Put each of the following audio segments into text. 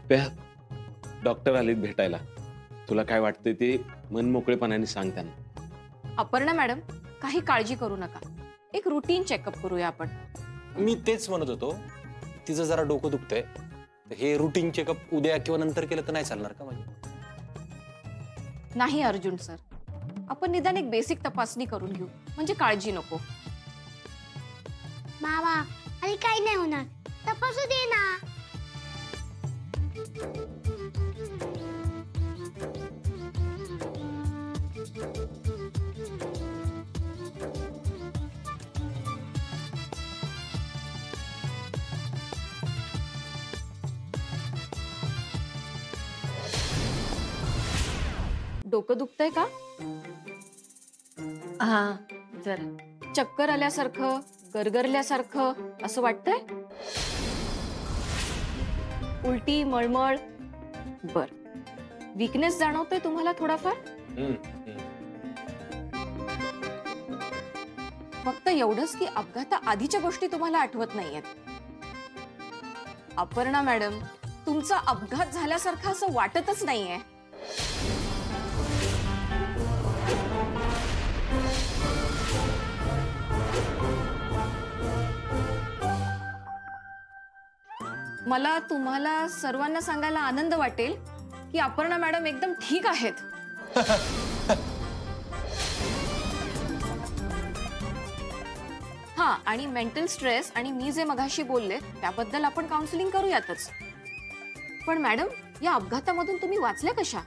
प्या, डॉक्टर आलेत भेटायला. तुला काय वाटतंय ते मनमोकळेपणाने सांग त्यांना. अपर्णा मॅडम, काही काळजी करू नका. एक रुटीन चेकअप करूया आपण. मी तेच म्हणत होतो, तिचं जरा डोकं दुखतंय. हे रुटीन चेकअप उद्या किंवा नंतर केलं तर नाही चालणार का? म्हणजे नाही अर्जुन सर, आपण निदान एक बेसिक तपासणी करून घेऊ, म्हणजे काळजी नको. मामा आणि काही नाही होणार, तपासू दे ना. डोकं दुखतंय का? हा, जरा. चक्कर आल्यासारखं, गरगरल्यासारखं असं वाटतंय? उलटी, मळमळ? बर. वीकनेस जाणवतोय तुम्हाला थोडाफार? फक्त एवढंच की अपघाता आधीच्या गोष्टी तुम्हाला आठवत नाहीयेत. अपर्णा मॅडम, तुमचा अपघात झाल्यासारखं असं वाटतच नाहीये. मला तुम्हाला सर्वांना सांगायला आनंद वाटेल की अपर्णा मॅडम एकदम ठीक आहेत. हा, आणि मेंटल स्ट्रेस आणि मी जे मगाशी बोलले त्याबद्दल आपण काउन्सिलिंग करूयातच. पण मॅडम, या अपघातामधून तुम्ही वाचल्या कशा?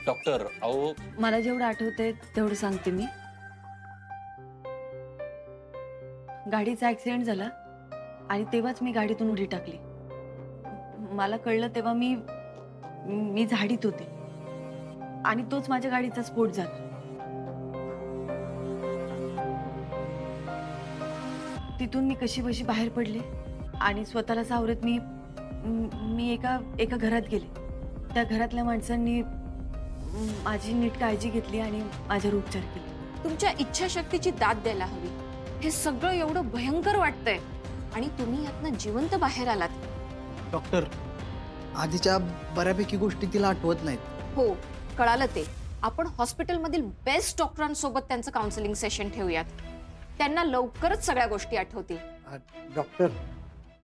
डॉक्टर, अहो मला जेवढं आठवतंय तेवढं सांगते मी. गाडीचा ऍक्सिडेंट झाला आणि तेव्हाच मी गाडीतून उडी टाकली. मला कळलं तेव्हा मी झाडीत होते आणि तोच माझ्या गाडीचा स्फोट झाला. तिथून मी कशी बशी बाहेर पडले आणि स्वतःला सावरत मी एका घरात गेले. त्या घरातल्या माणसांनी माझी नीट काळजी घेतली आणि माझ्यावर उपचार केले. तुमच्या इच्छाशक्तीची दाद द्यायला हवी. हे सगळं एवढं भयंकर वाटतंय आणि तुम्ही यातनं जिवंत बाहेर आलात. डॉक्टर, आधीच्या बऱ्यापैकी गोष्टी तिला आठवत नाहीत. हो, कळालं ते. आपण हॉस्पिटलमधील बेस्ट डॉक्टरांसोबत त्यांचं काउन्सिलिंग सेशन ठेवूयात. त्यांना लवकरच सगळ्या गोष्टी आठवतील. डॉक्टर,